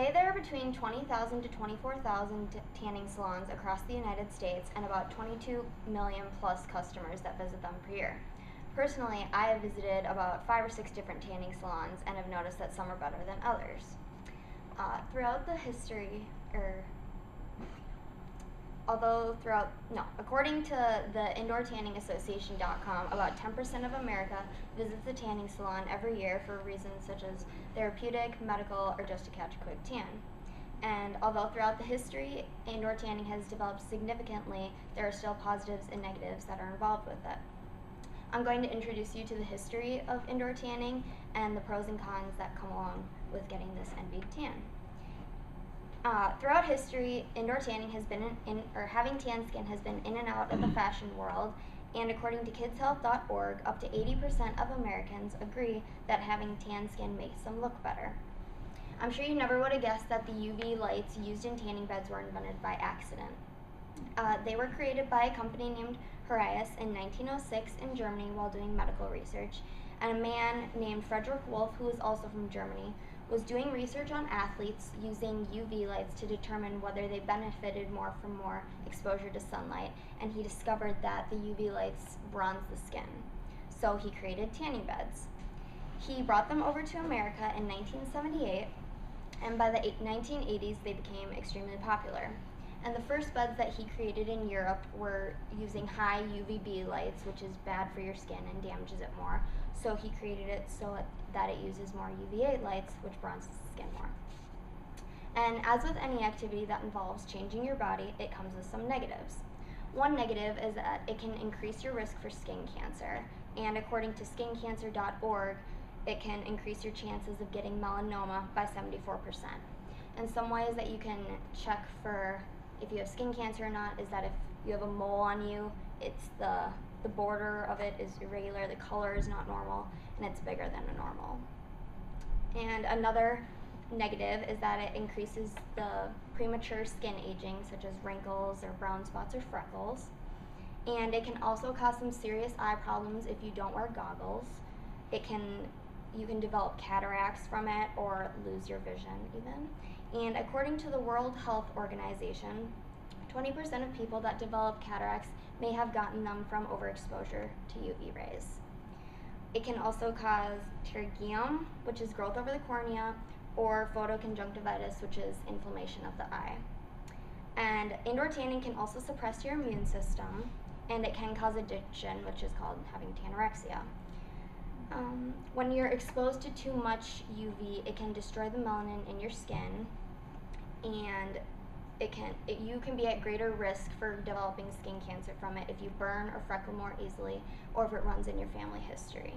Today there are between 20,000 to 24,000 tanning salons across the United States and about 22 million plus customers that visit them per year. Personally, I have visited about 5 or 6 different tanning salons and have noticed that some are better than others. Throughout the history, according to the IndoorTanningAssociation.com, about 10% of America visits a tanning salon every year for reasons such as therapeutic, medical, or just to catch a quick tan. And although throughout the history indoor tanning has developed significantly, there are still positives and negatives that are involved with it. I'm going to introduce you to the history of indoor tanning and the pros and cons that come along with getting this envied tan. Throughout history, indoor tanning has been having tan skin has been in and out of the fashion world, and according to kidshealth.org, up to 80% of Americans agree that having tan skin makes them look better. I'm sure you never would have guessed that the UV lights used in tanning beds were invented by accident. They were created by a company named Heraeus in 1906 in Germany while doing medical research, and a man named Frederick Wolf, who was also from Germany, was doing research on athletes using UV lights to determine whether they benefited more from more exposure to sunlight, and he discovered that the UV lights bronze the skin. So he created tanning beds. He brought them over to America in 1978, and by the 1980s they became extremely popular. And the first beds that he created in Europe were using high UVB lights, which is bad for your skin and damages it more. So he created it so that it uses more UVA lights, which bronzes the skin more. And as with any activity that involves changing your body, it comes with some negatives. One negative is that it can increase your risk for skin cancer. And according to skincancer.org, it can increase your chances of getting melanoma by 74%. And some ways that you can check for if you have skin cancer or not is that if you have a mole on you, it's the border of it is irregular, the color is not normal, and it's bigger than a normal. And another negative is that it increases the premature skin aging, such as wrinkles or brown spots or freckles. And it can also cause some serious eye problems if you don't wear goggles. You can develop cataracts from it or lose your vision even. And according to the World Health Organization, 20% of people that develop cataracts may have gotten them from overexposure to UV rays. It can also cause pterygium, which is growth over the cornea, or photoconjunctivitis, which is inflammation of the eye. And indoor tanning can also suppress your immune system, and it can cause addiction, which is called having tanorexia. When you're exposed to too much UV, it can destroy the melanin in your skin, and you can be at greater risk for developing skin cancer from it if you burn or freckle more easily, or if it runs in your family history.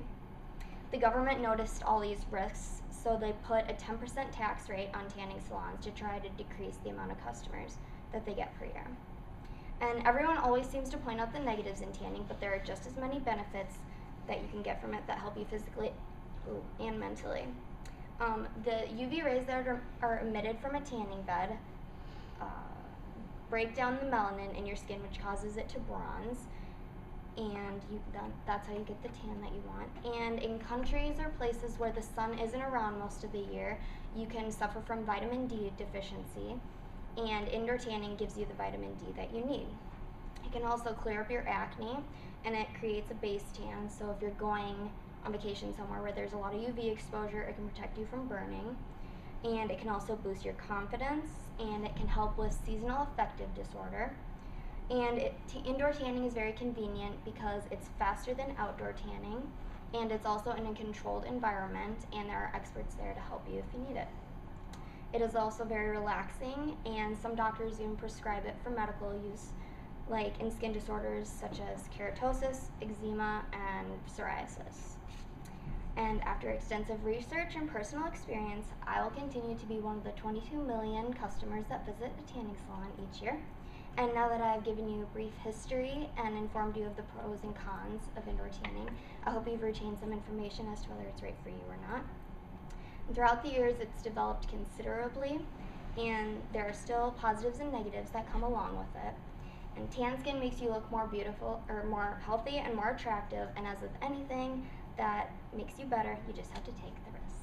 The government noticed all these risks, so they put a 10% tax rate on tanning salons to try to decrease the amount of customers that they get per year. And everyone always seems to point out the negatives in tanning, but there are just as many benefits that you can get from it that help you physically and mentally. The UV rays that are emitted from a tanning bed break down the melanin in your skin, which causes it to bronze, and that's how you get the tan that you want. And in countries or places where the sun isn't around most of the year, you can suffer from vitamin D deficiency, and indoor tanning gives you the vitamin D that you need. It can also clear up your acne, and it creates a base tan, so if you're going on vacation somewhere where there's a lot of UV exposure, it can protect you from burning. And it can also boost your confidence, and it can help with seasonal affective disorder. And indoor tanning is very convenient because it's faster than outdoor tanning, and it's also in a controlled environment, and there are experts there to help you if you need it. It is also very relaxing, and some doctors even prescribe it for medical use, like in skin disorders such as keratosis, eczema, and psoriasis. And after extensive research and personal experience, I will continue to be one of the 22 million customers that visit a tanning salon each year. And now that I've given you a brief history and informed you of the pros and cons of indoor tanning, I hope you've retained some information as to whether it's right for you or not. And throughout the years, it's developed considerably, and there are still positives and negatives that come along with it. And tan skin makes you look more beautiful, or more healthy and more attractive, and as with anything that makes you better, you just have to take the risk.